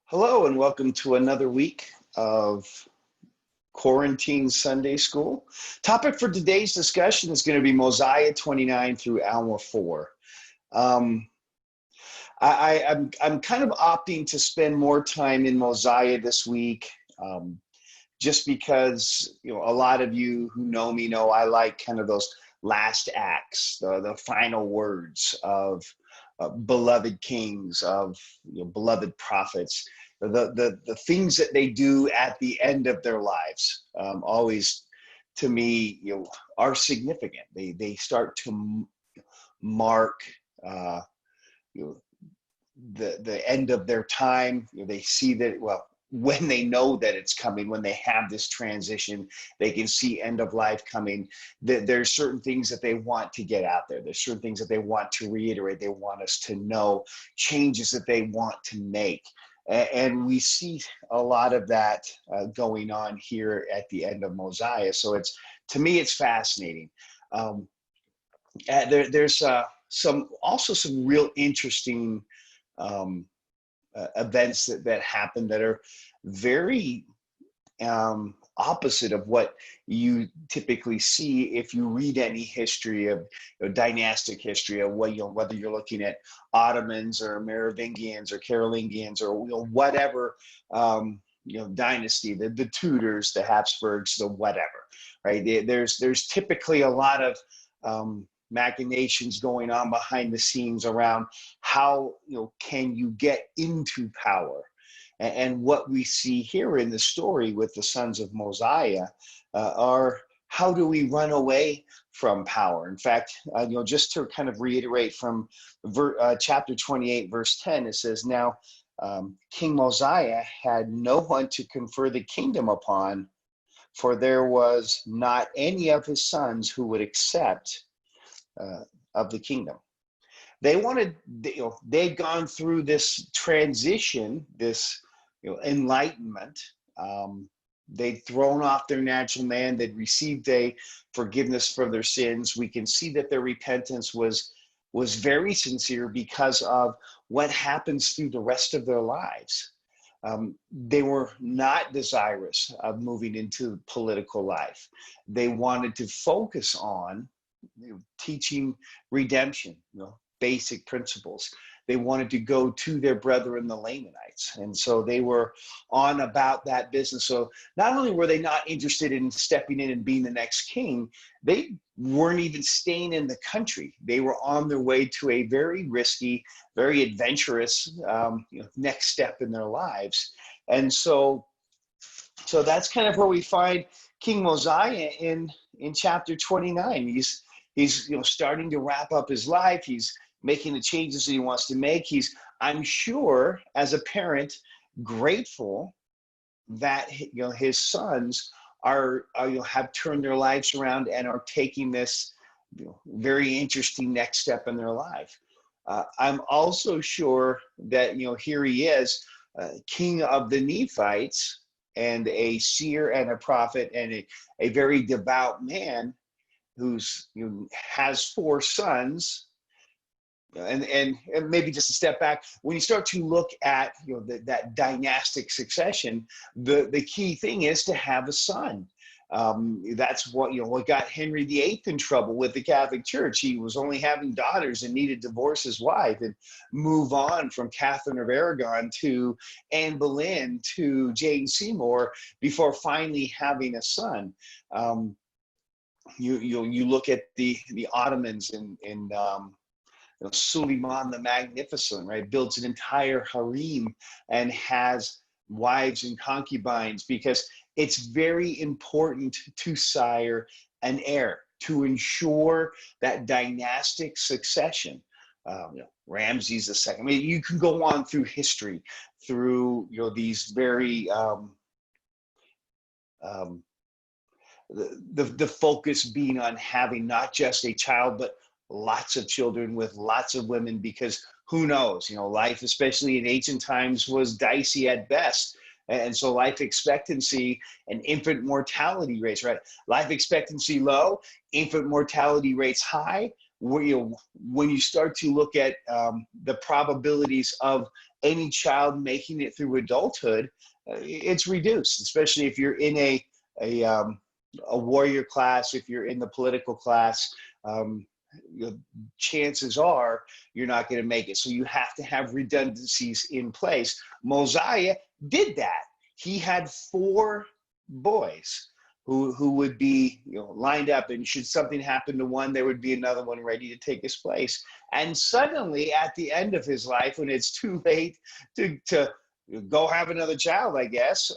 Hello and welcome to another week of Quarantine Sunday School. Topic for today's discussion is going to be Mosiah 29 through Alma 4. I'm kind of opting to spend more time in Mosiah this week, just because a lot of you who know me know I like kind of those last acts, the final words of beloved kings, of beloved prophets, the things that they do at the end of their lives, always to me are significant. They start to mark the end of their time. They see that, well, when they know that it's coming, when they have this transition, they can see end of life coming. There's certain things that they want to get out there. There's certain things that they want to reiterate. They want us to know, changes that they want to make. And we see a lot of that going on here at the end of Mosiah. So to me, it's fascinating. There's some real interesting events that happen that are very opposite of what you typically see if you read any history of dynastic history of whether you're looking at Ottomans or Merovingians or Carolingians or whatever dynasty, the Tudors, the Habsburgs, the whatever, right? There's typically a lot of machinations going on behind the scenes around how can you get into power. And what we see here in the story with the sons of Mosiah are how do we run away from power? In fact, just to kind of reiterate from chapter 28, verse 10, it says, "Now King Mosiah had no one to confer the kingdom upon, for there was not any of his sons who would accept of the kingdom." They wanted, they'd gone through this transition, this enlightenment. They'd thrown off their natural man. They'd received a forgiveness for their sins. We can see that their repentance was very sincere because of what happens through the rest of their lives. They were not desirous of moving into political life. They wanted to focus on teaching redemption, basic principles. They wanted to go to their brethren, the Lamanites. And so they were on about that business. So not only were they not interested in stepping in and being the next king, they weren't even staying in the country. They were on their way to a very risky, very adventurous next step in their lives. And so that's kind of where we find King Mosiah in chapter 29. He's starting to wrap up his life. He's making the changes that he wants to make. He's, I'm sure, as a parent, grateful that his sons are have turned their lives around and are taking this very interesting next step in their life. I'm also sure that here he is, king of the Nephites, and a seer and a prophet and a very devout man who's has 4 sons. And maybe just a step back, when you start to look at that dynastic succession, the key thing is to have a son. That's what got Henry VIII in trouble with the Catholic Church. He was only having daughters and needed to divorce his wife and move on from Catherine of Aragon to Anne Boleyn to Jane Seymour before finally having a son. You look at the Ottomans and Suleiman the Magnificent, right, builds an entire harem and has wives and concubines because it's very important to sire an heir to ensure that dynastic succession. Ramses II. I mean, you can go on through history, through these very the focus being on having not just a child but lots of children with lots of women, because who knows, life, especially in ancient times, was dicey at best. And so life expectancy and infant mortality rates, right? Life expectancy low, infant mortality rates high. when you start to look at the probabilities of any child making it through adulthood, it's reduced, especially if you're in a warrior class, if you're in the political class. Chances are you're not going to make it. So you have to have redundancies in place. Mosiah did that. He had 4 boys who would be lined up, and should something happen to one, there would be another one ready to take his place. And suddenly at the end of his life, when it's too late to go have another child, I guess,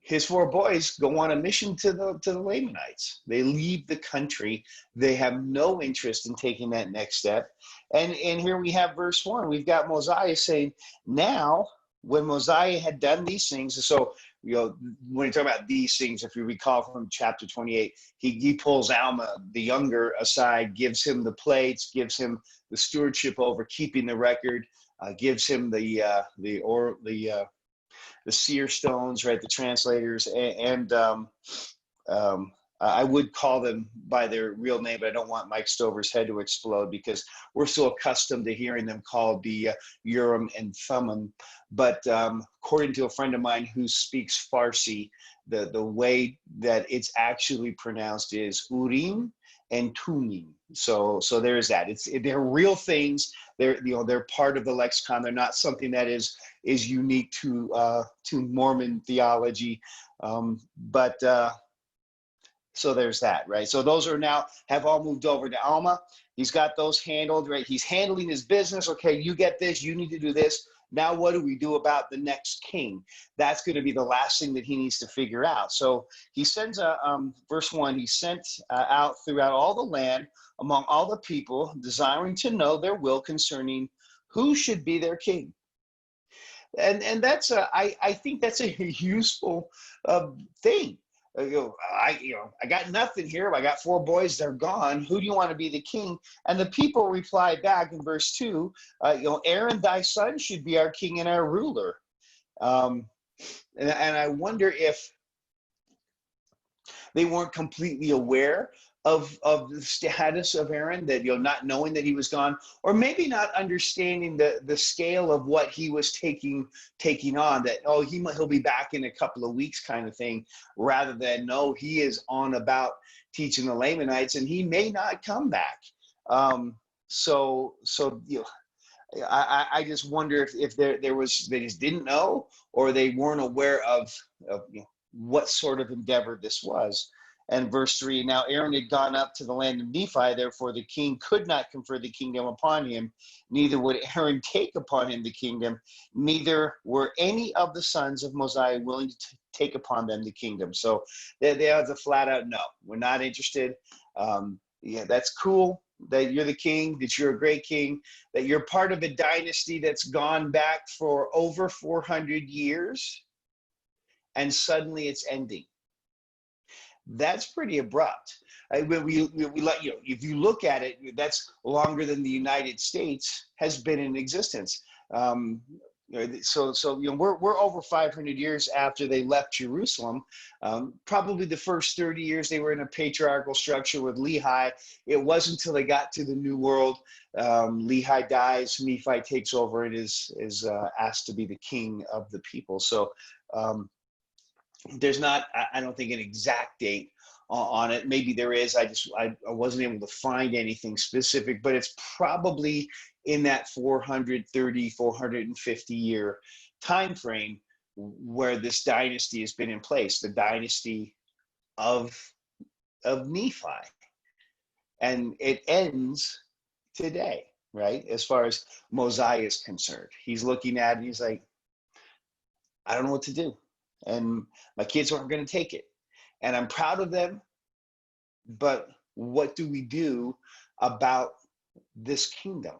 his 4 boys go on a mission to the Lamanites. They leave the country. They have no interest in taking that next step. And here we have verse 1. We've got Mosiah saying, now, when Mosiah had done these things, so when you talk about these things, if you recall from chapter 28, he pulls Alma, the younger, aside, gives him the plates, gives him the stewardship over keeping the record, gives him the seer stones, right? The translators, and I would call them by their real name, but I don't want Mike Stover's head to explode because we're so accustomed to hearing them called the Urim and Thummim. But according to a friend of mine who speaks Farsi, the way that it's actually pronounced is Urim and Tumim. So there's that. They're real things. They're part of the lexicon. They're not something that is unique to Mormon theology. So there's that, right? So those are now have all moved over to Alma. He's got those handled, right? He's handling his business. Okay, you get this. You need to do this. Now, what do we do about the next king? That's going to be the last thing that he needs to figure out. So he sends verse 1, he sent out throughout all the land among all the people, desiring to know their will concerning who should be their king. And that's I think that's a useful thing. I got nothing here. I got 4 boys. They're gone. Who do you want to be the king? And the people reply back in verse 2, Aaron, thy son, should be our king and our ruler. And I wonder if they weren't completely aware of the status of Aaron, that not knowing that he was gone, or maybe not understanding the scale of what he was taking on, that he'll be back in a couple of weeks kind of thing, rather than no, he is on about teaching the Lamanites and he may not come back. So I just wonder if there was, they just didn't know, or they weren't aware of what sort of endeavor this was. And verse 3, now Aaron had gone up to the land of Nephi, therefore the king could not confer the kingdom upon him, neither would Aaron take upon him the kingdom, neither were any of the sons of Mosiah willing to take upon them the kingdom. So they have a flat out no, we're not interested. That's cool that you're the king, that you're a great king, that you're part of a dynasty that's gone back for over 400 years, and suddenly it's ending. That's pretty abrupt. If you look at it, that's longer than the United States has been in existence. So we're over 500 years after they left Jerusalem. Probably the first 30 years they were in a patriarchal structure with Lehi. It wasn't until they got to the New World, Lehi dies, Nephi takes over and is asked to be the king of the people. So there's not, I don't think, an exact date on it. Maybe there is. I wasn't able to find anything specific, but it's probably in that 430, 450 year time frame where this dynasty has been in place, the dynasty of Nephi. And it ends today, right? As far as Mosiah is concerned, he's looking at it and he's like, I don't know what to do. And my kids aren't going to take it. And I'm proud of them. But what do we do about this kingdom?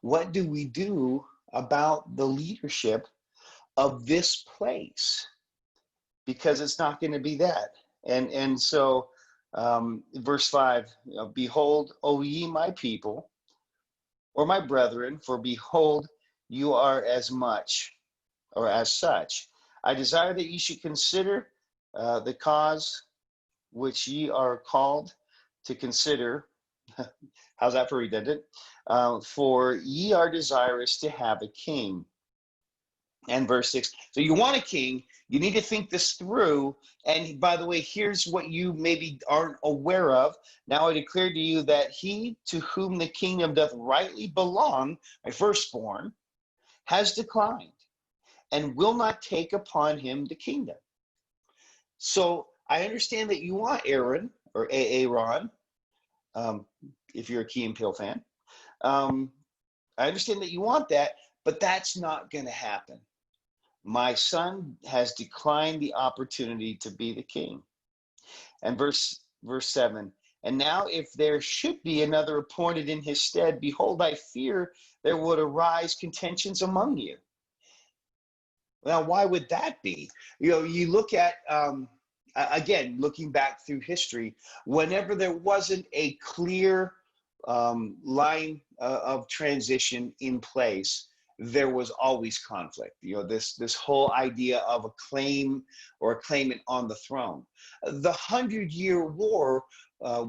What do we do about the leadership of this place? Because it's not going to be that. And so verse 5, behold, O ye my people, or my brethren, for behold, you are as much, or as such. I desire that ye should consider the cause which ye are called, to consider. How's that for redundant? For ye are desirous to have a king. And verse 6. So you want a king, you need to think this through. And by the way, here's what you maybe aren't aware of. Now I declare to you that he to whom the kingdom doth rightly belong, my firstborn, has declined and will not take upon him the kingdom. So I understand that you want Aaron or Aaron, if you're a Key and Peele fan. I understand that you want that, but that's not going to happen. My son has declined the opportunity to be the king. And verse 7, and now if there should be another appointed in his stead, behold, I fear there would arise contentions among you. Now, why would that be? You look at, again, looking back through history, whenever there wasn't a clear line of transition in place, there was always conflict. This whole idea of a claim or a claimant on the throne. The 100-Year War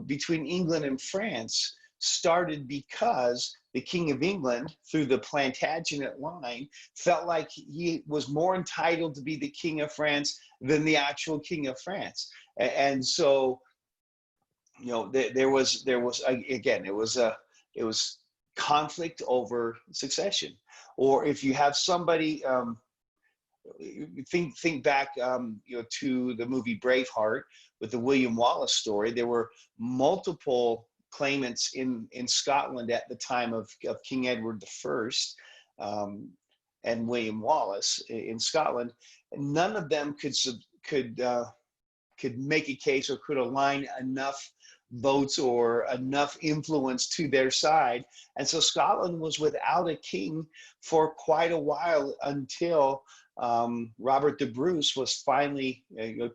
between England and France started because the King of England, through the Plantagenet line, felt like he was more entitled to be the King of France than the actual King of France. And so, there was again, it was conflict over succession. Or if you have somebody, think back, to the movie Braveheart with the William Wallace story. There were multiple claimants in Scotland at the time of King Edward I and William Wallace in Scotland. None of them could make a case or could align enough votes or enough influence to their side. And so Scotland was without a king for quite a while until Robert the Bruce was finally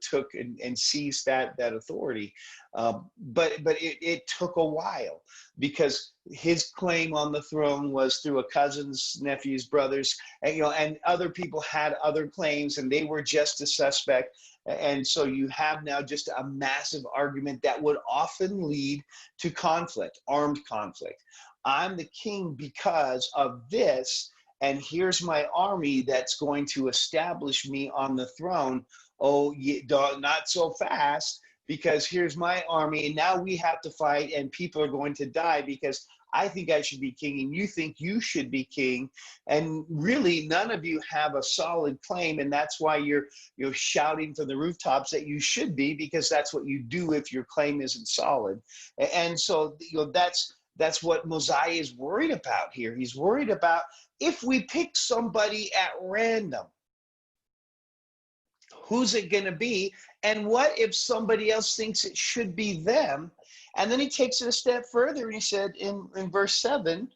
took and seized that authority. But it took a while because his claim on the throne was through a cousin's, nephew's, brothers, and other people had other claims and they were just a suspect. And so you have now just a massive argument that would often lead to conflict, armed conflict. I'm the king because of this, and here's my army that's going to establish me on the throne. Oh, not so fast, because here's my army, and now we have to fight, and people are going to die because I think I should be king, and you think you should be king, and really none of you have a solid claim, and that's why you're shouting from the rooftops that you should be, because that's what you do if your claim isn't solid. And so that's what Mosiah is worried about here. He's worried about if we pick somebody at random, who's it going to be? And what if somebody else thinks it should be them? And then he takes it a step further and he said in verse 7,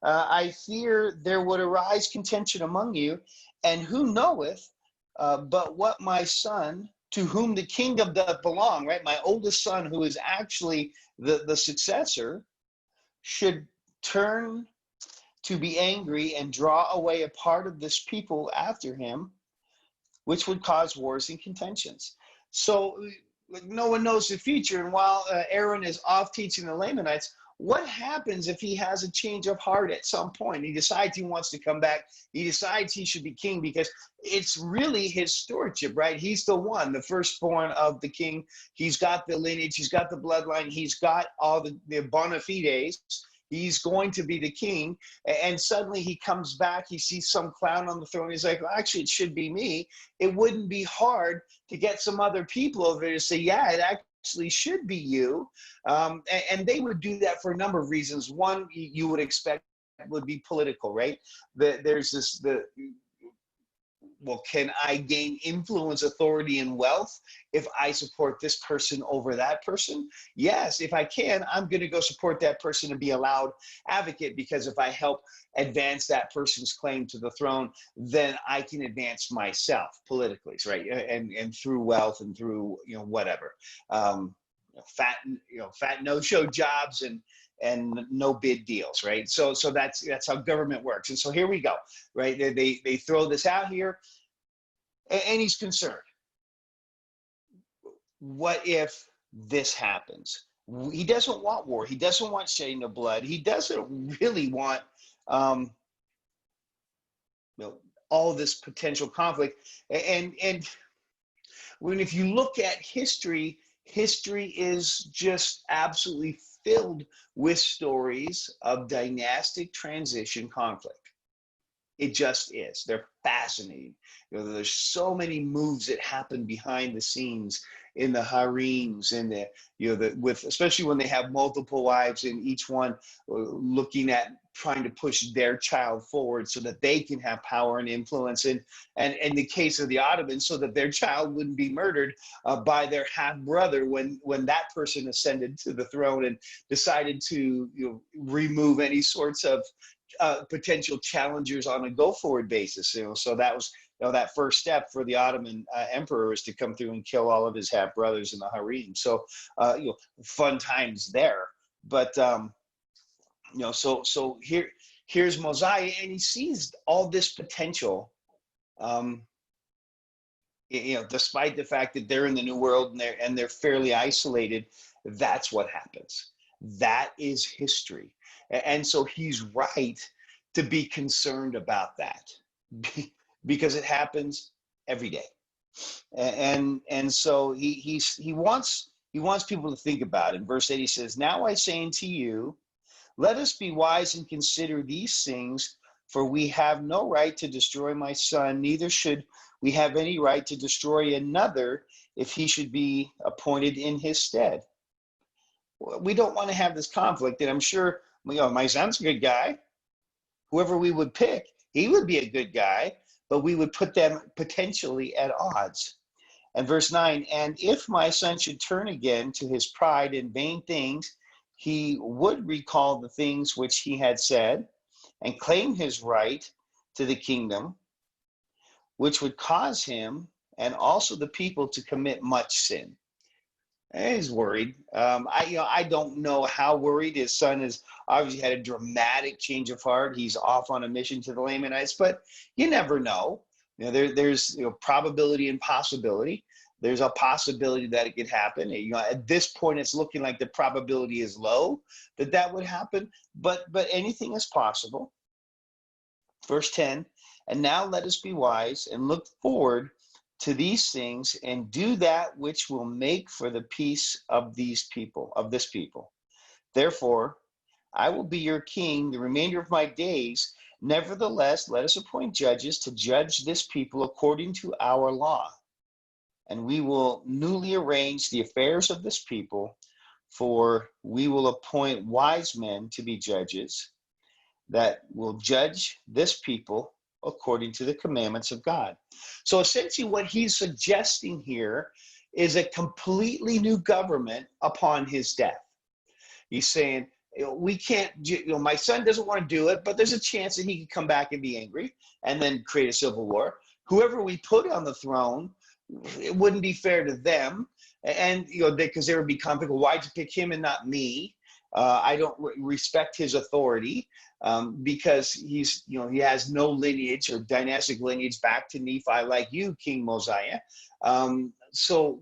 I fear there would arise contention among you, and who knoweth but what my son, to whom the kingdom doth belong, right? My oldest son, who is actually the successor, should turn to be angry and draw away a part of this people after him, which would cause wars and contentions. So no one knows the future. And while Aaron is off teaching the Lamanites, what happens if he has a change of heart at some point? He decides he wants to come back. He decides he should be king because it's really his stewardship, right? He's the one, the firstborn of the king. He's got the lineage. He's got the bloodline. He's got all the bona fides. He's going to be the king. And suddenly he comes back. He sees some clown on the throne. He's like, well, actually, it should be me. It wouldn't be hard to get some other people over there to say, yeah, it actually should be you. And they would do that for a number of reasons. One, you would expect would be political, right? There's well, can I gain influence, authority, and wealth if I support this person over that person? Yes, if I can, I'm going to go support that person and be a loud advocate, because if I help advance that person's claim to the throne, then I can advance myself politically, right? And through wealth and through whatever, fat no-show jobs and no bid deals, right? So that's how government works. And so here we go, right? They throw this out here, and he's concerned. What if this happens? He doesn't want war. He doesn't want shedding of blood. He doesn't really want um, you know, all this potential conflict. And when if you look at history, history is just absolutely filled with stories of dynastic transition conflict. It just is. They're fascinating. There's so many moves that happen behind the scenes in the harems, and with especially when they have multiple wives, and each one looking at trying to push their child forward so that they can have power and influence, and in the case of the Ottomans, so that their child wouldn't be murdered by their half brother when that person ascended to the throne and decided to remove any sorts of potential challengers on a go-forward basis. So that was that first step for the Ottoman emperor is to come through and kill all of his half brothers in the harem. So fun times there. But so here's Mosiah, and he sees all this potential. Despite the fact that they're in the New World and they're fairly isolated, that's what happens. That is history. And so he's right to be concerned about that because it happens every day. And so he wants people to think about it. In verse 8, he says, "Now I say unto you, let us be wise and consider these things, for we have no right to destroy my son, neither should we have any right to destroy another if he should be appointed in his stead." We don't want to have this conflict, and I'm sure my son's a good guy. Whoever we would pick, he would be a good guy, but we would put them potentially at odds. And verse 9, "And if my son should turn again to his pride and vain things, he would recall the things which he had said and claim his right to the kingdom, which would cause him and also the people to commit much sin." He's worried. I don't know how worried. His son has obviously had a dramatic change of heart. He's off on a mission to the Lamanites, but you never know. There's probability and possibility. There's a possibility that it could happen. At this point, it's looking like the probability is low that would happen, but anything is possible. Verse 10, "And now let us be wise and look forward to these things and do that which will make for the peace of this people. Therefore, I will be your king the remainder of my days. Nevertheless, let us appoint judges to judge this people according to our law. And we will newly arrange the affairs of this people, for we will appoint wise men to be judges that will judge this people according to the commandments of God." So essentially what he's suggesting here is a completely new government upon his death. He's saying, we can't, my son doesn't want to do it, but there's a chance that he could come back and be angry and then create a civil war. Whoever we put on the throne, it wouldn't be fair to them. And, because there would be conflict. Why'd you pick him and not me? I don't respect his authority because he has no lineage or dynastic lineage back to Nephi like you, King Mosiah. So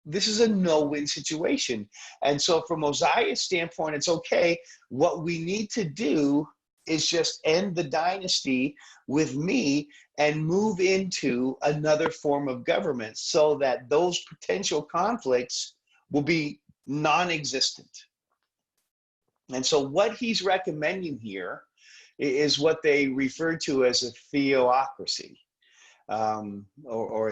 this is a no-win situation. And so from Mosiah's standpoint, it's okay. What we need to do is just end the dynasty with me and move into another form of government so that those potential conflicts will be non-existent. And so what he's recommending here is what they refer to as a theocracy, or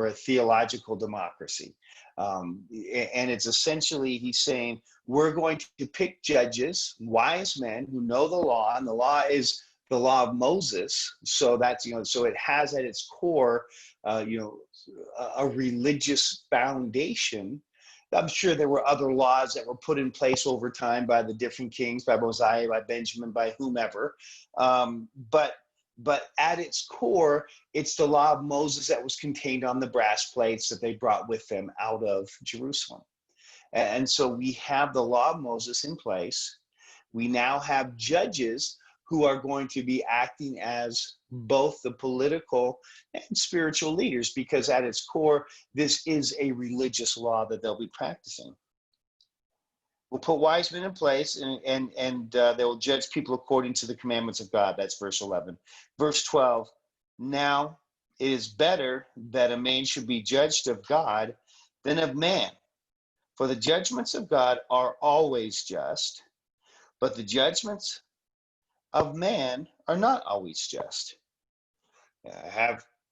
a theological democracy. And it's essentially, he's saying, we're going to pick judges, wise men who know the law, and the law is the law of Moses. So that's, so it has at its core, a religious foundation. I'm sure there were other laws that were put in place over time by the different kings, by Mosiah, by Benjamin, by whomever. But at its core, it's the law of Moses that was contained on the brass plates that they brought with them out of Jerusalem. And so we have the law of Moses in place. We now have judges who are going to be acting as both the political and spiritual leaders, because at its core, this is a religious law that they'll be practicing. will put wise men in place, and they will judge people according to the commandments of God. That's verse 11. Verse 12, now it is better that a man should be judged of God than of man. For the judgments of God are always just, but the judgments of man are not always just.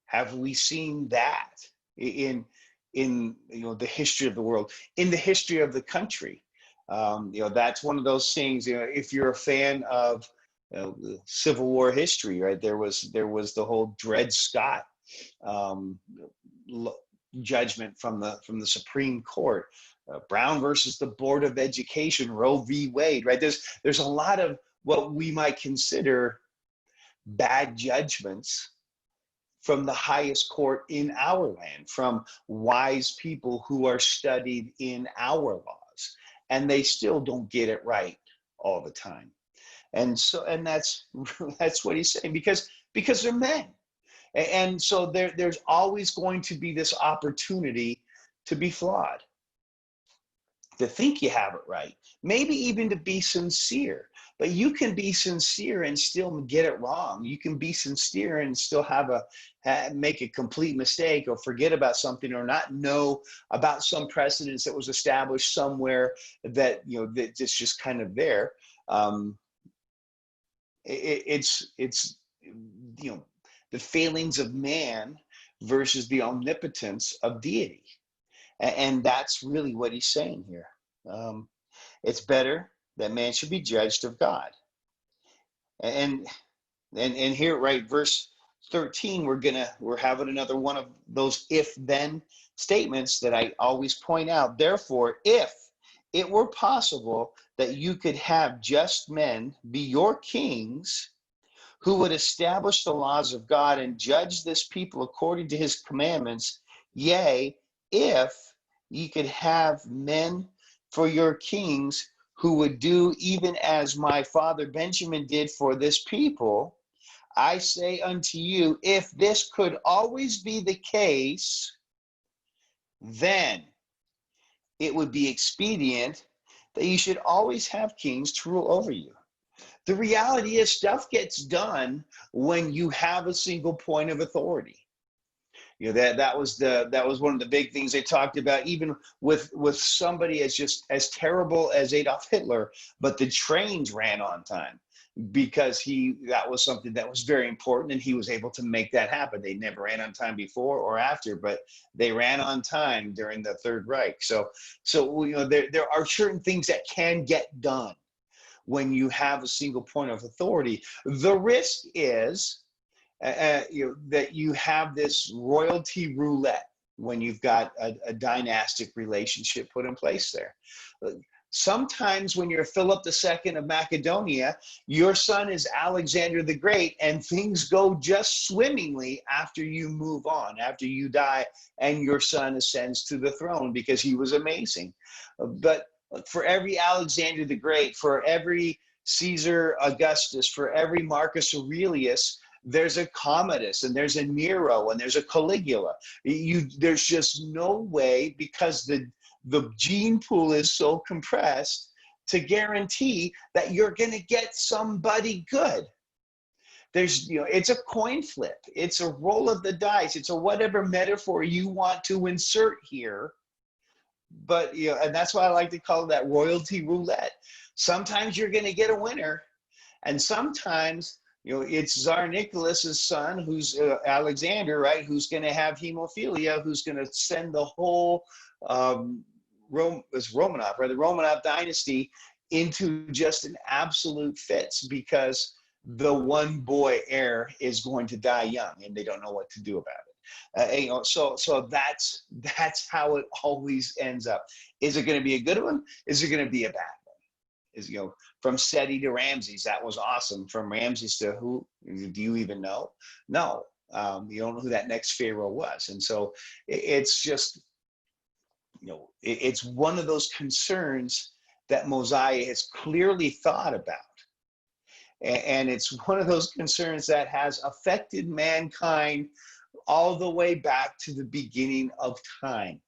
Have we seen that in the history of the world, in the history of the country? That's one of those things. If you're a fan of the Civil War history, right? There was the whole Dred Scott um, judgment from the Supreme Court, Brown versus the Board of Education, Roe v. Wade, right? There's a lot of what we might consider bad judgments from the highest court in our land, from wise people who are studied in our laws, and they still don't get it right all the time. And that's what he's saying, because they're men. And so there's always going to be this opportunity to be flawed, to think you have it right, maybe even to be sincere. But you can be sincere and still get it wrong. You can be sincere and still make a complete mistake, or forget about something, or not know about some precedence that was established somewhere that that's just kind of there. It's the failings of man versus the omnipotence of deity. And that's really what he's saying here. It's better that man should be judged of God. And here, right, verse 13, we're having another one of those if-then statements that I always point out. Therefore, if it were possible that you could have just men be your kings, who would establish the laws of God and judge this people according to his commandments, yea, if ye could have men for your kings who would do even as my father Benjamin did for this people, I say unto you, if this could always be the case, then it would be expedient that you should always have kings to rule over you. The reality is, stuff gets done when you have a single point of authority. That was one of the big things they talked about, even with somebody as terrible as Adolf Hitler, but the trains ran on time, because that was something that was very important, and he was able to make that happen. They never ran on time before or after, but they ran on time during the Third Reich. So there are certain things that can get done when you have a single point of authority. The risk is that you have this royalty roulette when you've got a dynastic relationship put in place there. Sometimes when you're Philip II of Macedonia, your son is Alexander the Great, and things go just swimmingly after you move on, after you die, and your son ascends to the throne because he was amazing. But for every Alexander the Great, for every Caesar Augustus, for every Marcus Aurelius, there's a Commodus, and there's a Nero, and there's a Caligula. There's just no way, because the gene pool is so compressed, to guarantee that you're going to get somebody good. It's a coin flip. It's a roll of the dice. It's a whatever metaphor you want to insert here. But and that's why I like to call it that royalty roulette. Sometimes you're going to get a winner, and sometimes it's Tsar Nicholas's son, who's Alexander, right? Who's going to have hemophilia, who's going to send the whole Romanov, right? The Romanov dynasty into just an absolute fits, because the one boy heir is going to die young, and they don't know what to do about it. So that's how it always ends up. Is it going to be a good one? Is it going to be a bad one? From Seti to Ramses, that was awesome. From Ramses to who? Do you even know? No, you don't know who that next pharaoh was. And so it's just, it's one of those concerns that Mosiah has clearly thought about. And it's one of those concerns that has affected mankind all the way back to the beginning of time.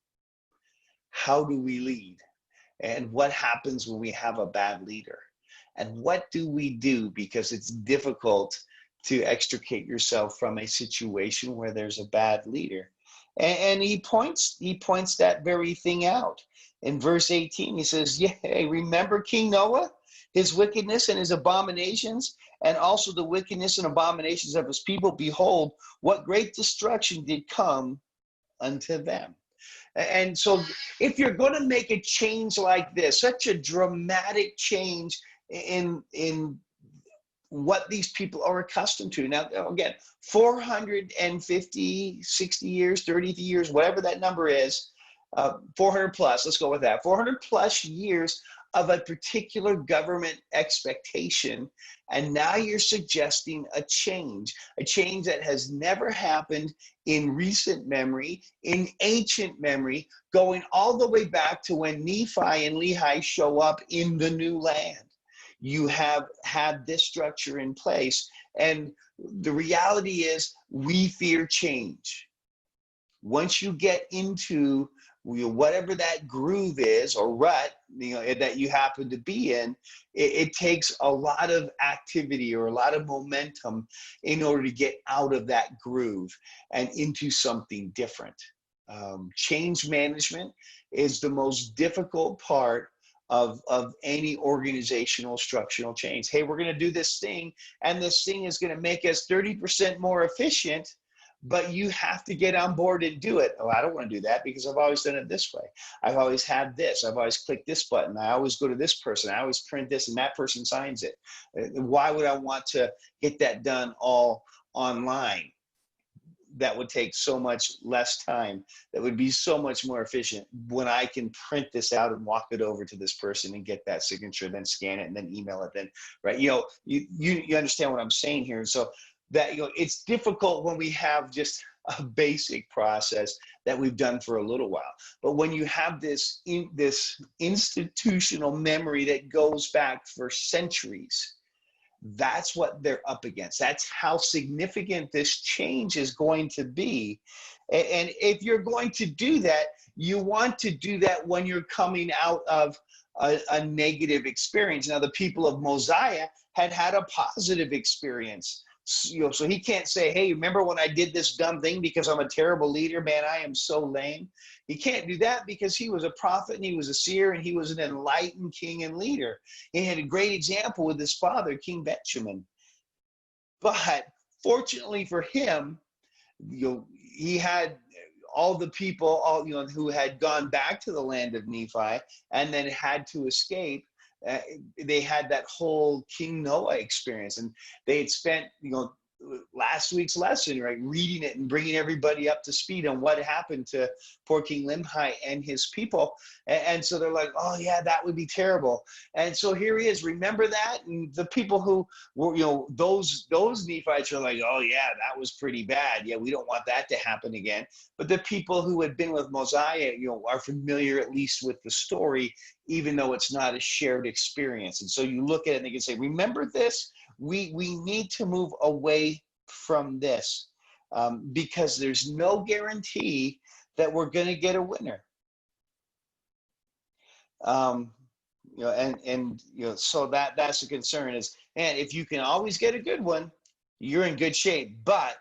How do we lead? And what happens when we have a bad leader? And what do we do? Because it's difficult to extricate yourself from a situation where there's a bad leader. And he points that very thing out. In verse 18, he says, "Yea, remember King Noah, his wickedness and his abominations, and also the wickedness and abominations of his people. Behold, what great destruction did come unto them." And so if you're going to make a change like this, such a dramatic change in what these people are accustomed to. Now, again, 450, 60 years, 30 years, whatever that number is, 400 plus, let's go with that, 400 plus years of a particular government expectation. And now you're suggesting a change that has never happened in recent memory, in ancient memory, going all the way back to when Nephi and Lehi show up in the new land. You have had this structure in place. And the reality is we fear change. Once you get into whatever that groove is or rut, that you happen to be in, it takes a lot of activity or a lot of momentum in order to get out of that groove and into something different. Change management is the most difficult part of any organizational structural change. Hey, we're going to do this thing, and this thing is going to make us 30% more efficient, but you have to get on board and do it. Oh, I don't want to do that because I've always done it this way. I've always had this. I've always clicked this button. I always go to this person. I always print this, and that person signs it. Why would I want to get that done all online? That would take so much less time. That would be so much more efficient when I can print this out and walk it over to this person and get that signature, then scan it and then email it. Then, right? You understand what I'm saying here. So that, it's difficult when we have just a basic process that we've done for a little while. But when you have this institutional memory that goes back for centuries, that's what they're up against. That's how significant this change is going to be. And if you're going to do that, you want to do that when you're coming out of a negative experience. Now, the people of Mosiah had a positive experience. So he can't say, hey, remember when I did this dumb thing because I'm a terrible leader? Man, I am so lame. He can't do that because he was a prophet and he was a seer and he was an enlightened king and leader. He had a great example with his father, King Benjamin. But fortunately for him, he had all the people, who had gone back to the land of Nephi and then had to escape. They had that whole King Noah experience, and they had spent, last week's lesson, right, reading it and bringing everybody up to speed on what happened to poor King Limhi and his people. And so they're like, oh yeah, that would be terrible. And so here he is, remember that? And the people who were, those Nephites are like, oh yeah, that was pretty bad. Yeah, we don't want that to happen again. But the people who had been with Mosiah, are familiar at least with the story, even though it's not a shared experience. And so you look at it and they can say, remember this? We need to move away from this because there's no guarantee that we're going to get a winner. So that's the concern is, and if you can always get a good one, you're in good shape, but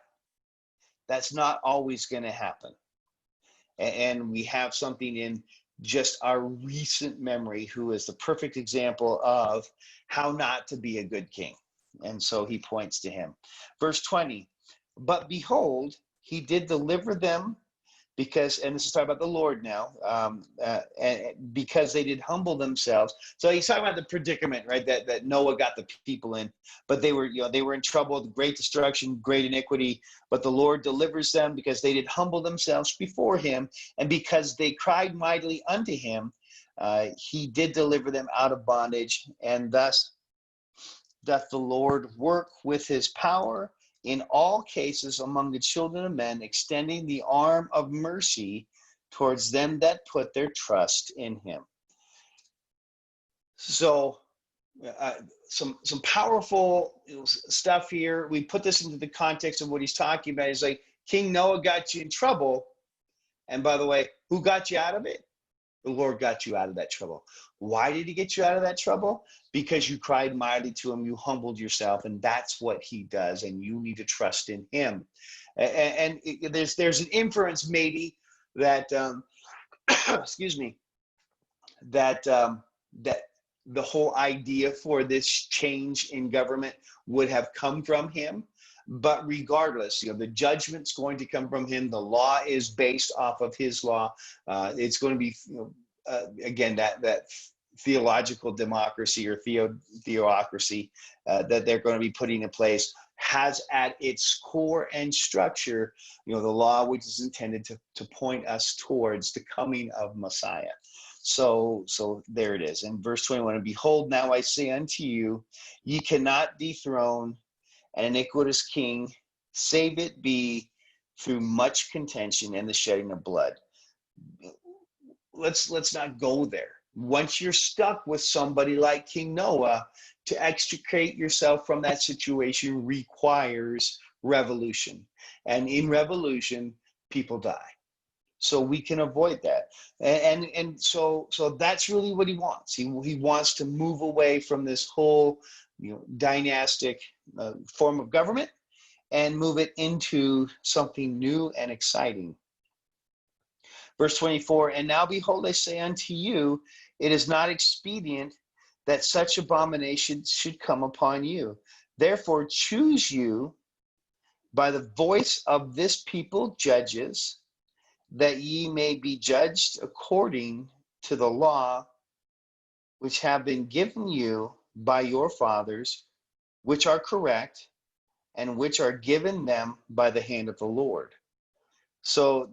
that's not always going to happen. And we have something in just our recent memory who is the perfect example of how not to be a good king. And so he points to him. Verse 20, but behold, he did deliver them because, and this is talking about the Lord now, because they did humble themselves. So he's talking about the predicament, right, that Noah got the people in, but they were in trouble, great destruction, great iniquity, but the Lord delivers them because they did humble themselves before him, and because they cried mightily unto him, he did deliver them out of bondage, and thus doth the Lord work with his power in all cases among the children of men, extending the arm of mercy towards them that put their trust in him. So some powerful stuff here. We put this into the context of what he's talking about. He's like, King Noah got you in trouble. And by the way, who got you out of it? the Lord got you out of that trouble. Why did he get you out of that trouble? Because you cried mightily to him, you humbled yourself, and that's what he does, and you need to trust in him. And there's an inference maybe that, excuse me, that that the whole idea for this change in government would have come from him. But regardless, the judgment's going to come from him. The law is based off of his law. It's going to be, again, that theological democracy or theocracy that they're going to be putting in place has at its core and structure, the law which is intended to point us towards the coming of Messiah. So there it is. In verse 21, and behold, now I say unto you, ye cannot dethrone an iniquitous king, save it be through much contention and the shedding of blood. Let's not go there. Once you're stuck with somebody like King Noah, to extricate yourself from that situation requires revolution. And in revolution, people die. So we can avoid that. And so that's really what he wants. He wants to move away from this whole dynastic form of government and move it into something new and exciting. Verse 24, and now behold, I say unto you, it is not expedient that such abomination should come upon you. Therefore choose you by the voice of this people judges, that ye may be judged according to the law which have been given you by your fathers, which are correct, and which are given them by the hand of the Lord. So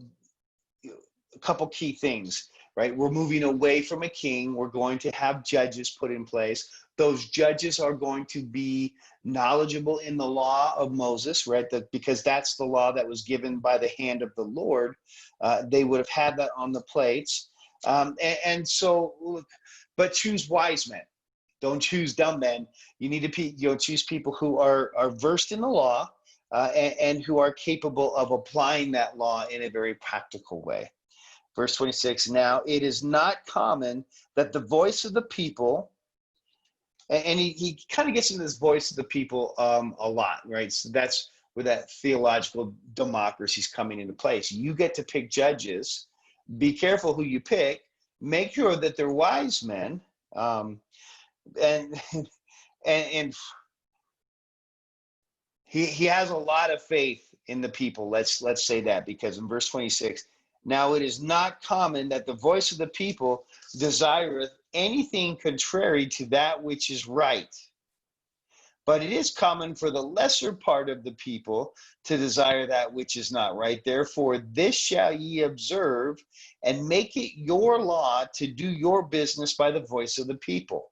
a couple key things, right? We're moving away from a king. We're going to have judges put in place. Those judges are going to be knowledgeable in the law of Moses, right? Because that's the law that was given by the hand of the Lord. They would have had that on the plates. But choose wise men. Don't choose dumb men. You need to choose people who are versed in the law and who are capable of applying that law in a very practical way. Verse 26, now it is not common that the voice of the people, and he kind of gets into this voice of the people a lot, right? So that's where that theological democracy is coming into place. You get to pick judges. Be careful who you pick. Make sure that they're wise men. And he has a lot of faith in the people. Let's say that, because in verse 26, now it is not common that the voice of the people desireth anything contrary to that which is right. But it is common for the lesser part of the people to desire that which is not right. Therefore, this shall ye observe, and make it your law to do your business by the voice of the people.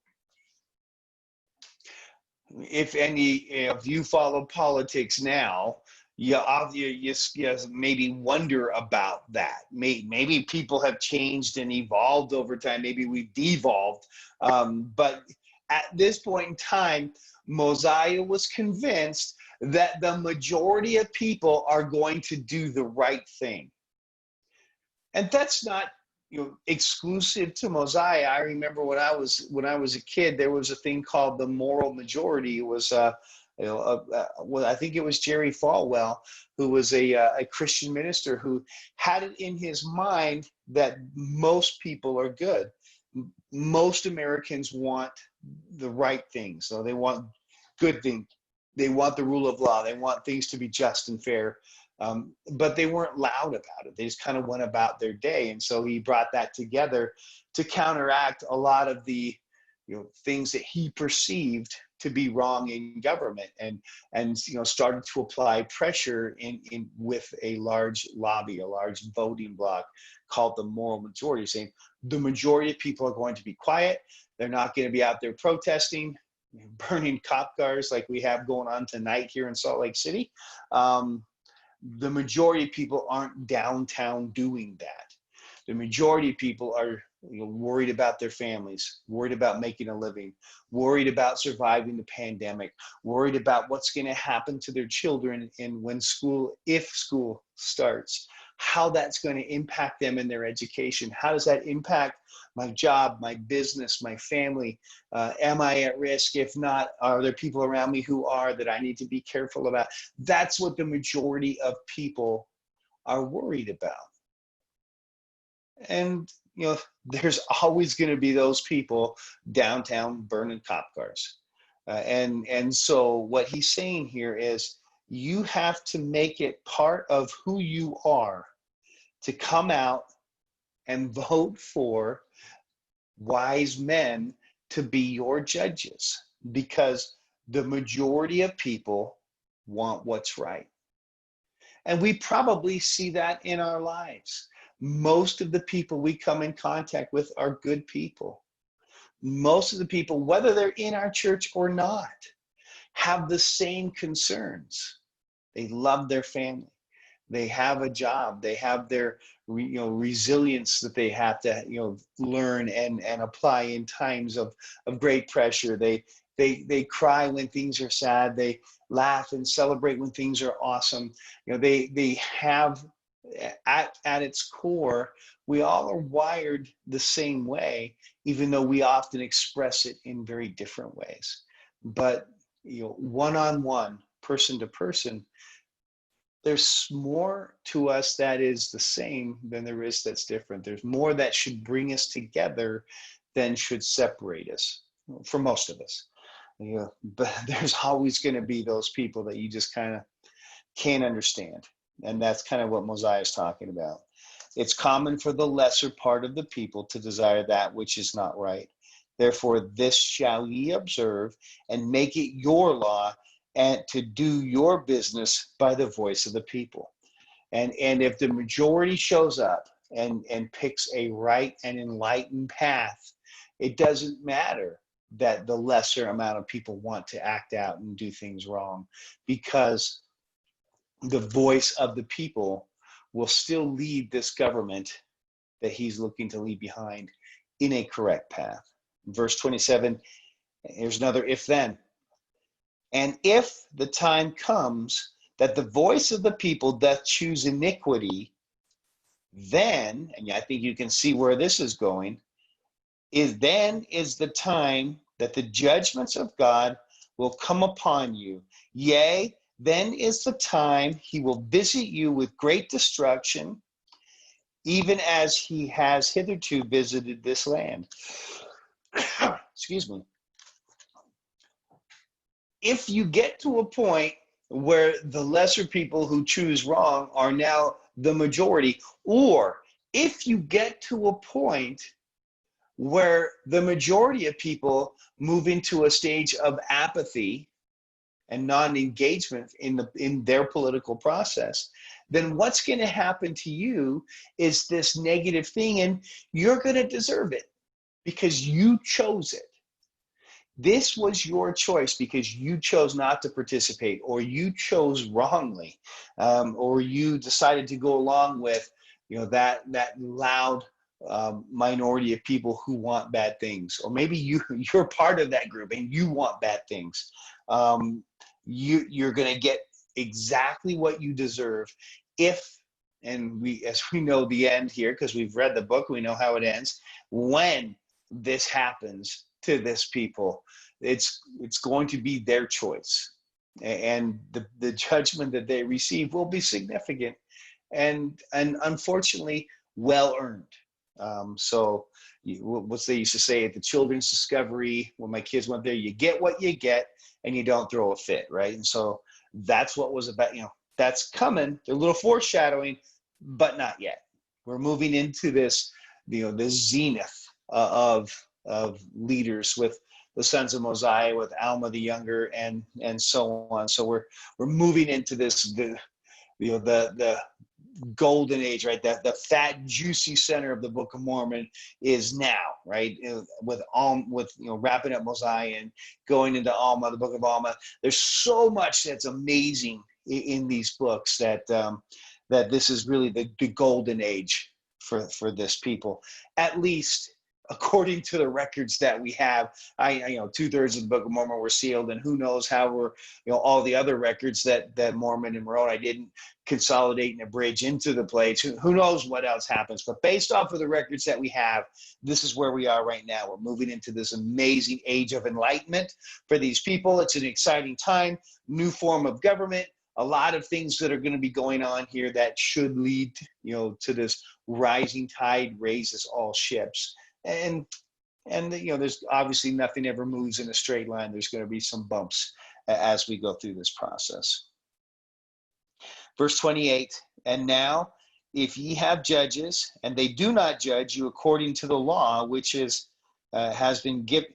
If you follow politics now, you maybe wonder about that. Maybe people have changed and evolved over time. Maybe we've devolved. But at this point in time, Mosiah was convinced that the majority of people are going to do the right thing. And that's not exclusive to Mosiah. I remember when I was a kid, there was a thing called the moral majority. It was I think it was Jerry Falwell, who was a Christian minister, who had it in his mind that most people are good. Most Americans want the right things. So they want good things. They want the rule of law. They want things to be just and fair. But they weren't loud about it. They just kind of went about their day. And so he brought that together to counteract a lot of the things that he perceived to be wrong in government, and started to apply pressure in with a large lobby, a large voting bloc called the moral majority, saying the majority of people are going to be quiet. They're not going to be out there protesting, burning cop cars like we have going on tonight here in Salt Lake City. The majority of people aren't downtown doing that. The majority of people are worried about their families, worried about making a living, worried about surviving the pandemic, worried about what's going to happen to their children and if school starts, how that's going to impact them in their education. How does that impact my job, my business, my family? Am I at risk? If not, are there people around me who are that I need to be careful about? That's what the majority of people are worried about. And there's always going to be those people downtown burning cop cars. And so what he's saying here is you have to make it part of who you are to come out and vote for wise men to be your judges, because the majority of people want what's right. And we probably see that in our lives. Most of the people we come in contact with are good people. Most of the people, whether they're in our church or not, have the same concerns. They love their family. They have a job. They have their resilience that they have to learn and apply in times of great pressure. They cry when things are sad. They laugh and celebrate when things are awesome. They have at its core, we all are wired the same way, even though we often express it in very different ways. But one-on-one, person to person, there's more to us that is the same than there is that's different. There's more that should bring us together than should separate us, for most of us. But there's always going to be those people that you just kind of can't understand. And that's kind of what Mosiah is talking about. It's common for the lesser part of the people to desire that which is not right. Therefore, this shall ye observe and make it your law, and to do your business by the voice of the people. And if the majority shows up and picks a right and enlightened path, it doesn't matter that the lesser amount of people want to act out and do things wrong, because the voice of the people will still lead this government that he's looking to leave behind in a correct path. Verse 27, here's another if then. And if the time comes that the voice of the people doth choose iniquity, then, and I think you can see where this is going, is the time that the judgments of God will come upon you. Yea, then is the time he will visit you with great destruction, even as he has hitherto visited this land. Excuse me. If you get to a point where the lesser people who choose wrong are now the majority, or if you get to a point where the majority of people move into a stage of apathy and non-engagement in their political process, then what's going to happen to you is this negative thing, and you're going to deserve it because you chose it. This was your choice because you chose not to participate, or you chose wrongly, or you decided to go along with that loud minority of people who want bad things. Or maybe you're part of that group and you want bad things. You're going to get exactly what you deserve if, and as we know the end here, because we've read the book, we know how it ends. When this happens to this people, it's going to be their choice, and the judgment that they receive will be significant and unfortunately well earned. So what they used to say at the Children's Discovery when my kids went there, you get what you get and you don't throw a fit, right? And so that's what was about, that's coming. A little foreshadowing, but not yet. We're moving into this, this zenith of leaders with the sons of Mosiah, with Alma the younger, and so on. So we're moving into this, the golden age, right? That the fat, juicy center of the Book of Mormon is now, right? With wrapping up Mosiah and going into Alma, the Book of Alma. There's so much that's amazing in these books that this is really the golden age for this people, at least according to the records that we have. You know, 2/3 of the Book of Mormon were sealed, and who knows how we're, you know, all the other records that Mormon and Moroni didn't consolidate and abridge into the plates. Who knows what else happens? But based off of the records that we have, this is where we are right now. We're moving into this amazing age of enlightenment for these people. It's an exciting time, new form of government, a lot of things that are going to be going on here that should lead, you know, to this rising tide raises all ships. And you know, there's obviously nothing ever moves in a straight line. There's going to be some bumps as we go through this process. Verse 28, and now if ye have judges, and they do not judge you according to the law, which is has been given.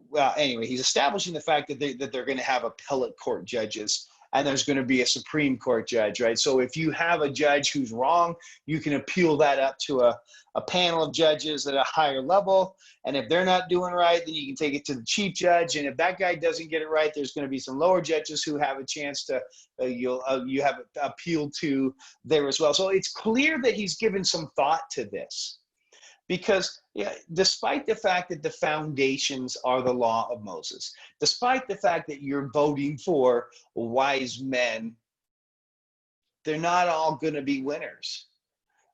Well, anyway, he's establishing the fact that they're going to have appellate court judges, and there's going to be a Supreme Court judge, right? So if you have a judge who's wrong, you can appeal that up to a panel of judges at a higher level. And if they're not doing right, then you can take it to the chief judge. And if that guy doesn't get it right, there's going to be some lower judges who have a chance to, you have appeal to there as well. So it's clear that he's given some thought to this. Because despite the fact that the foundations are the law of Moses, despite the fact that you're voting for wise men, they're not all going to be winners.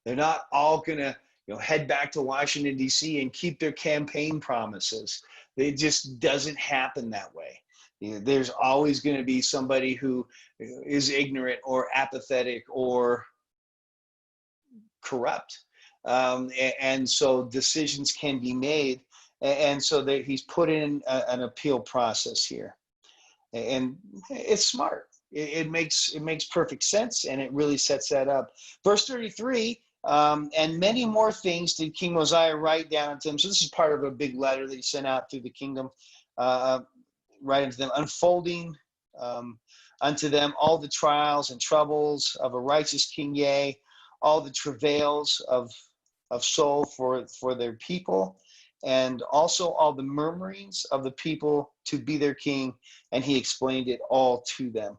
They're not all going to, you know, head back to Washington, D.C. and keep their campaign promises. It just doesn't happen that way. You know, there's always going to be somebody who is ignorant or apathetic or corrupt. And so decisions can be made, and so that he's put in an appeal process here, and it's smart. It makes perfect sense, and it really sets that up. Verse 33, and many more things did King Mosiah write down unto them. So this is part of a big letter that he sent out through the kingdom, right unto them, unfolding unto them all the trials and troubles of a righteous king, yea, all the travails of soul for their people, and also all the murmurings of the people to be their king, and he explained it all to them.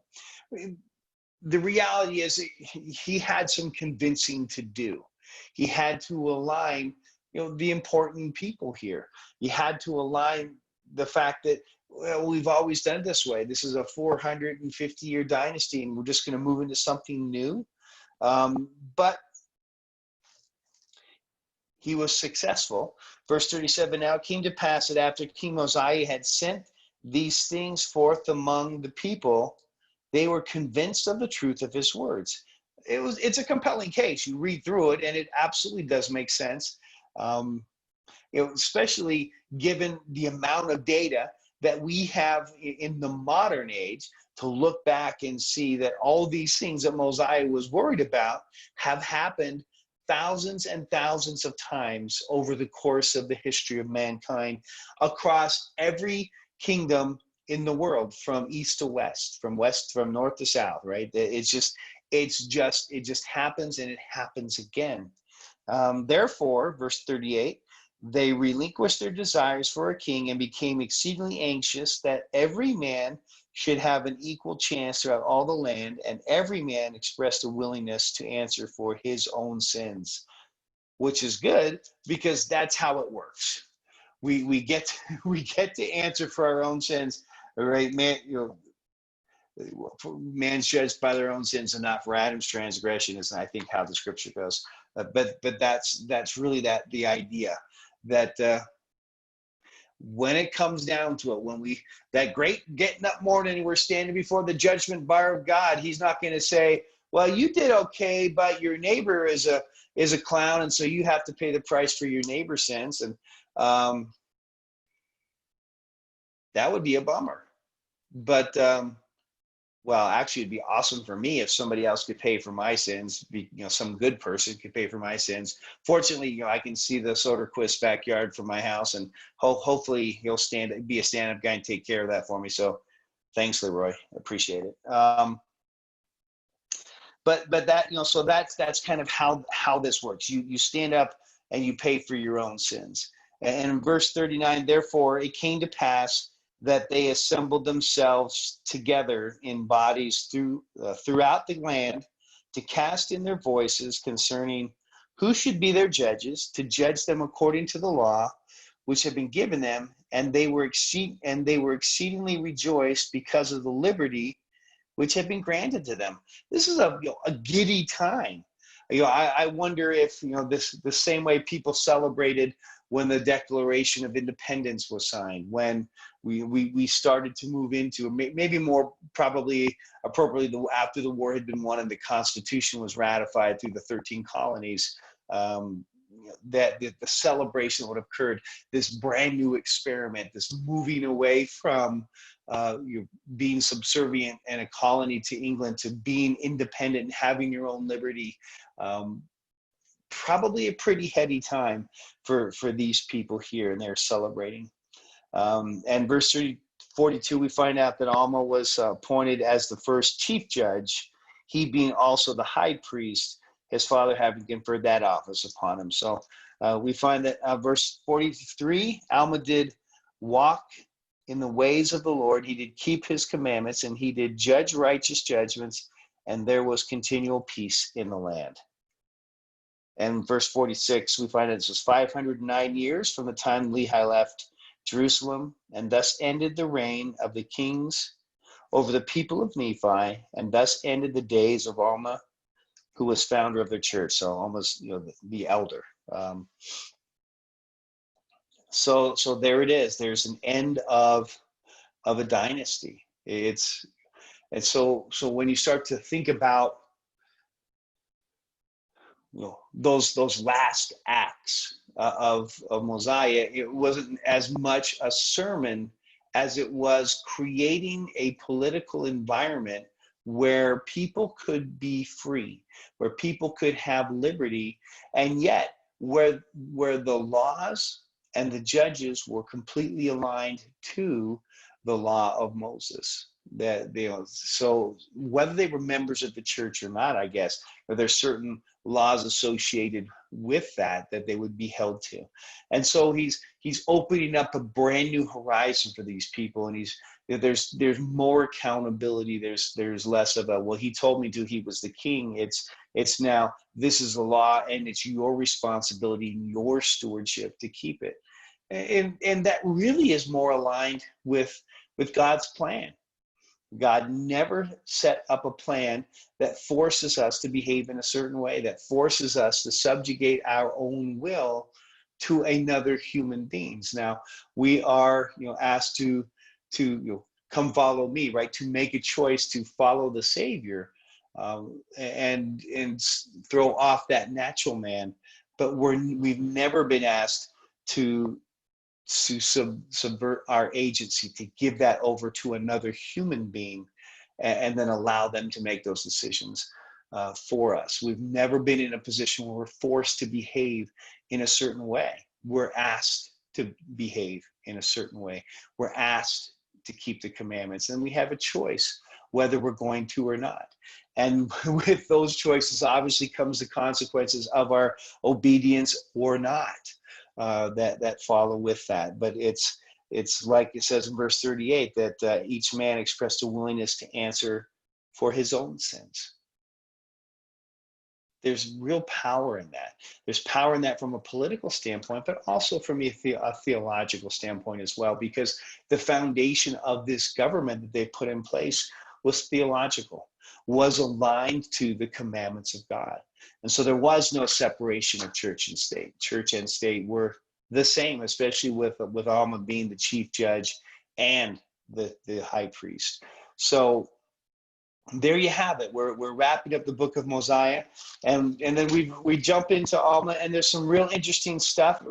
The reality is he had some convincing to do. He had to align, you know, the important people here. He had to align the fact that, well, we've always done it this way. This is a 450-year dynasty, and we're just going to move into something new. But he was successful. Verse 37, now it came to pass that after King Mosiah had sent these things forth among the people, they were convinced of the truth of his words. It's a compelling case. You read through it, and it absolutely does make sense. You know, especially given the amount of data that we have in the modern age to look back and see that all these things that Mosiah was worried about have happened thousands and thousands of times over the course of the history of mankind, across every kingdom in the world, from east to west, from north to south, right? It just happens, and it happens again. Therefore, verse 38, they relinquished their desires for a king and became exceedingly anxious that every man should have an equal chance throughout all the land, and every man expressed a willingness to answer for his own sins, which is good, because that's how it works. We get to answer for our own sins, right? Man, you know, man's judged by their own sins and not for Adam's transgression is, I think, how the scripture goes. But that's really the idea that when it comes down to it, when that great getting up morning and we're standing before the judgment bar of God, he's not going to say, well, you did okay, but your neighbor is a clown, and so you have to pay the price for your neighbor's sins. And that would be a bummer. But well, actually, it'd be awesome for me if somebody else could pay for my sins. You know, some good person could pay for my sins. Fortunately, you know, I can see the Soderquist backyard from my house, and hopefully he'll be a stand-up guy and take care of that for me. So, thanks, Leroy. Appreciate it. But that, you know, so that's kind of how this works. You stand up and you pay for your own sins. And in verse 39, therefore it came to pass that they assembled themselves together in bodies throughout the land to cast in their voices concerning who should be their judges, to judge them according to the law which had been given them, and they were exceedingly rejoiced because of the liberty which had been granted to them. This is a giddy time. I wonder if the same way people celebrated when the Declaration of Independence was signed, when we started to move into, maybe more probably appropriately, after the war had been won and the Constitution was ratified through the 13 colonies, that the celebration would have occurred, this brand new experiment, this moving away from being subservient and a colony to England to being independent and having your own liberty. Probably a pretty heady time for these people here, and they're celebrating. And verse 42, we find out that Alma was appointed as the first chief judge, he being also the high priest, his father having conferred that office upon him. So we find that verse 43, Alma did walk in the ways of the Lord. He did keep his commandments, and he did judge righteous judgments, and there was continual peace in the land. And verse 46, we find that this was 509 years from the time Lehi left Jerusalem, and thus ended the reign of the kings over the people of Nephi, and thus ended the days of Alma, who was founder of their church. So almost, the elder. So there it is. There's an end of a dynasty. And so when you start to think about those last acts of Mosiah, it wasn't as much a sermon as it was creating a political environment where people could be free, where people could have liberty, and yet where the laws and the judges were completely aligned to the law of Moses. So whether they were members of the church or not, I guess, or there's certain laws associated with that they would be held to. And so he's opening up a brand new horizon for these people, and there's more accountability. There's less of a, well, he told me he was the king. It's now, this is the law, and it's your responsibility and your stewardship to keep it. And that really is more aligned with God's plan. God never set up a plan that forces us to behave in a certain way, that forces us to subjugate our own will to another human beings. Now, we are asked to come follow me, right? To make a choice to follow the Savior, and throw off that natural man. But we've never been asked to subvert our agency, to give that over to another human being, and then allow them to make those decisions for us. We've never been in a position where we're forced to behave in a certain way. We're asked to behave in a certain way. We're asked to keep the commandments, and we have a choice whether we're going to or not. And with those choices obviously comes the consequences of our obedience or not. That follow with that. But it's like it says in verse 38 that each man expressed a willingness to answer for his own sins. There's real power in that. There's power in that from a political standpoint, but also from a theological standpoint as well, because the foundation of this government that they put in place was theological, was aligned to the commandments of God. And so there was no separation of church and state. Church and state were the same, especially with Alma being the chief judge and the high priest. So there you have it. We're wrapping up the book of Mosiah, and then we jump into Alma, and there's some real interesting stuff.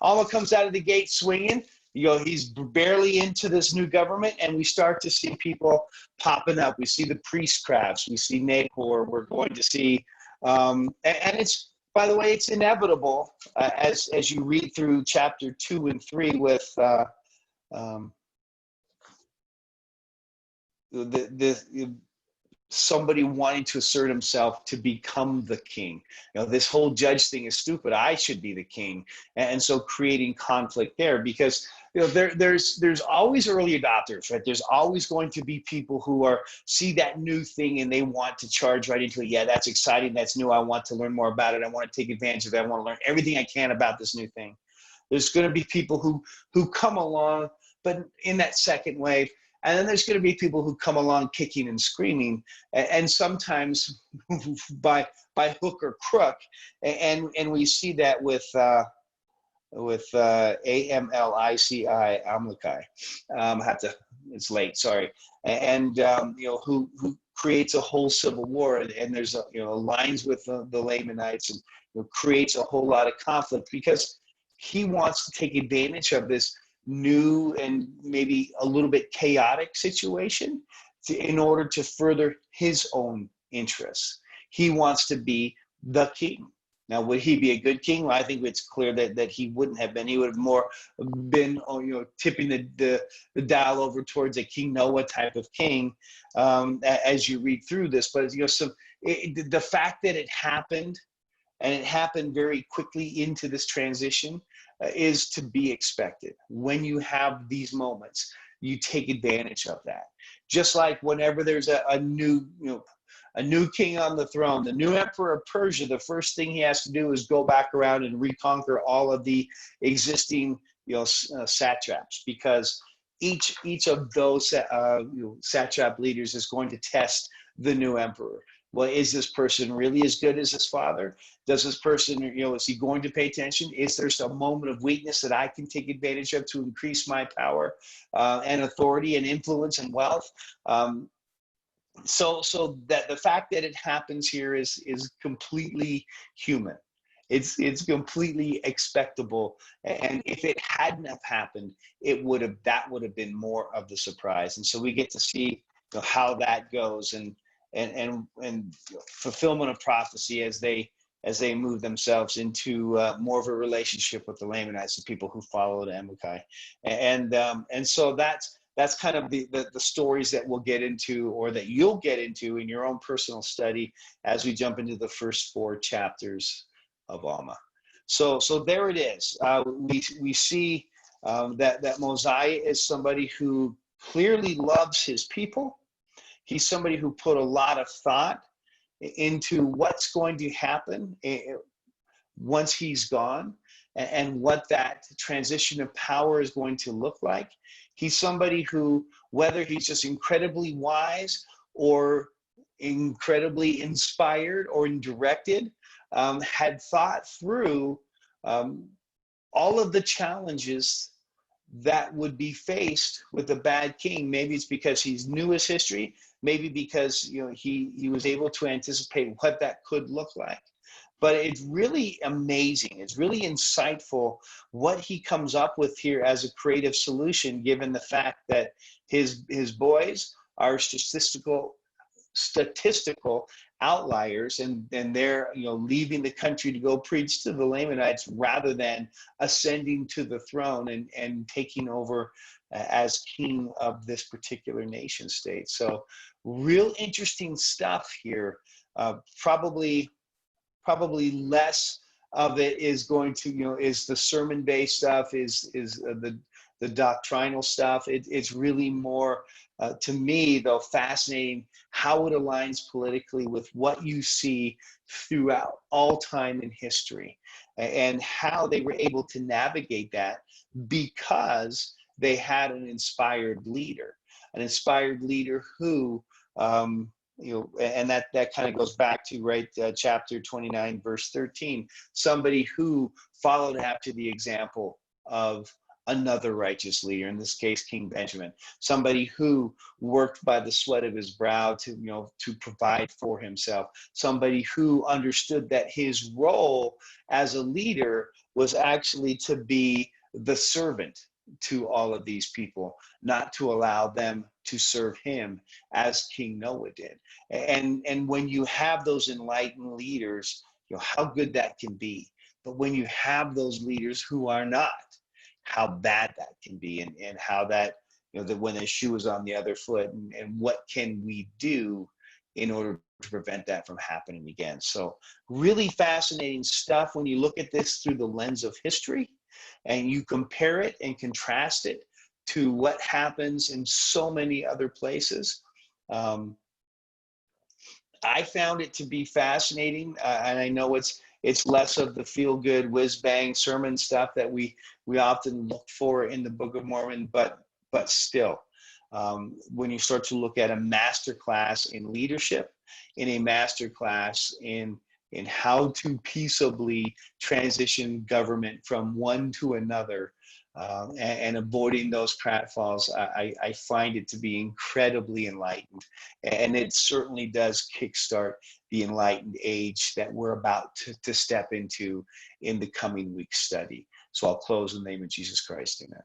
Alma comes out of the gate swinging. He's barely into this new government, and we start to see people popping up. We see the priestcrafts. We see Nahor. We're going to see, and it's, by the way, it's inevitable as you read through chapter 2 and 3 with somebody wanting to assert himself to become the king. This whole judge thing is stupid. I should be the king. And so creating conflict there, because there's always early adopters, right? There's always going to be people who see that new thing and they want to charge right into it. Yeah, that's exciting. That's new. I want to learn more about it. I want to take advantage of it. I want to learn everything I can about this new thing. There's going to be people who come along, but in that second wave. And then there's going to be people who come along kicking and screaming, and sometimes by hook or crook. And we see that with AMLICI, Amlici. It's late, sorry. And who creates a whole civil war, and there's aligns with the Lamanites, and creates a whole lot of conflict because he wants to take advantage of this new and maybe a little bit chaotic situation in order to further his own interests. He wants to be the king. Now, would he be a good king? Well, I think it's clear that he wouldn't have been. He would have more been, tipping the dial over towards a King Noah type of king, as you read through this. But the fact that it happened, and it happened very quickly into this transition, is to be expected. When you have these moments, you take advantage of that. Just like whenever there's a new king on the throne, the new emperor of Persia, the first thing he has to do is go back around and reconquer all of the existing satraps, because each of those satrap leaders is going to test the new emperor. Well, is this person really as good as his father? Does this person, is he going to pay attention? Is there some moment of weakness that I can take advantage of to increase my power and authority and influence and wealth? So that the fact that it happens here is completely human. It's completely expectable. And if it hadn't have happened, that would have been more of the surprise. And so we get to see how that goes, and fulfillment of prophecy as they move themselves into more of a relationship with the Lamanites, the people who followed Amalekite. And so that's kind of the stories that we'll get into, or that you'll get into in your own personal study as we jump into the first 4 chapters of Alma. So there it is. We see that Mosiah is somebody who clearly loves his people. He's somebody who put a lot of thought into what's going to happen once he's gone, and what that transition of power is going to look like. He's somebody who, whether he's just incredibly wise or incredibly inspired or directed, had thought through all of the challenges that would be faced with a bad king. Maybe it's because he's knew his history, maybe because he was able to anticipate what that could look like. But it's really amazing. It's really insightful what he comes up with here as a creative solution, given the fact that his boys are statistical outliers, and they're leaving the country to go preach to the Lamanites rather than ascending to the throne and taking over as king of this particular nation state. So real interesting stuff here. Probably less of it is going to is the sermon based stuff, is the doctrinal stuff. It's really more to me though fascinating how it aligns politically with what you see throughout all time in history, and how they were able to navigate that because they had an inspired leader who and that kind of goes back to chapter 29 verse 13, somebody who followed after the example of another righteous leader, in this case King Benjamin, somebody who worked by the sweat of his brow to provide for himself, somebody who understood that his role as a leader was actually to be the servant to all of these people, not to allow them to serve him as King Noah did. And when you have those enlightened leaders, how good that can be. But when you have those leaders who are not, how bad that can be, and how that, that when the shoe is on the other foot, and what can we do in order to prevent that from happening again. So really fascinating stuff when you look at this through the lens of history. and you compare it and contrast it to what happens in so many other places, I found it to be fascinating, and I know it's less of the feel-good whiz-bang sermon stuff that we often look for in the Book of Mormon, but still, when you start to look at a master class in leadership, in a master class in how to peaceably transition government from one to another, and avoiding to pratfalls, I find it to be incredibly enlightened. And it certainly does kickstart the enlightened age that we're about to step into in the coming week's study. So I'll close in the name of Jesus Christ. Amen.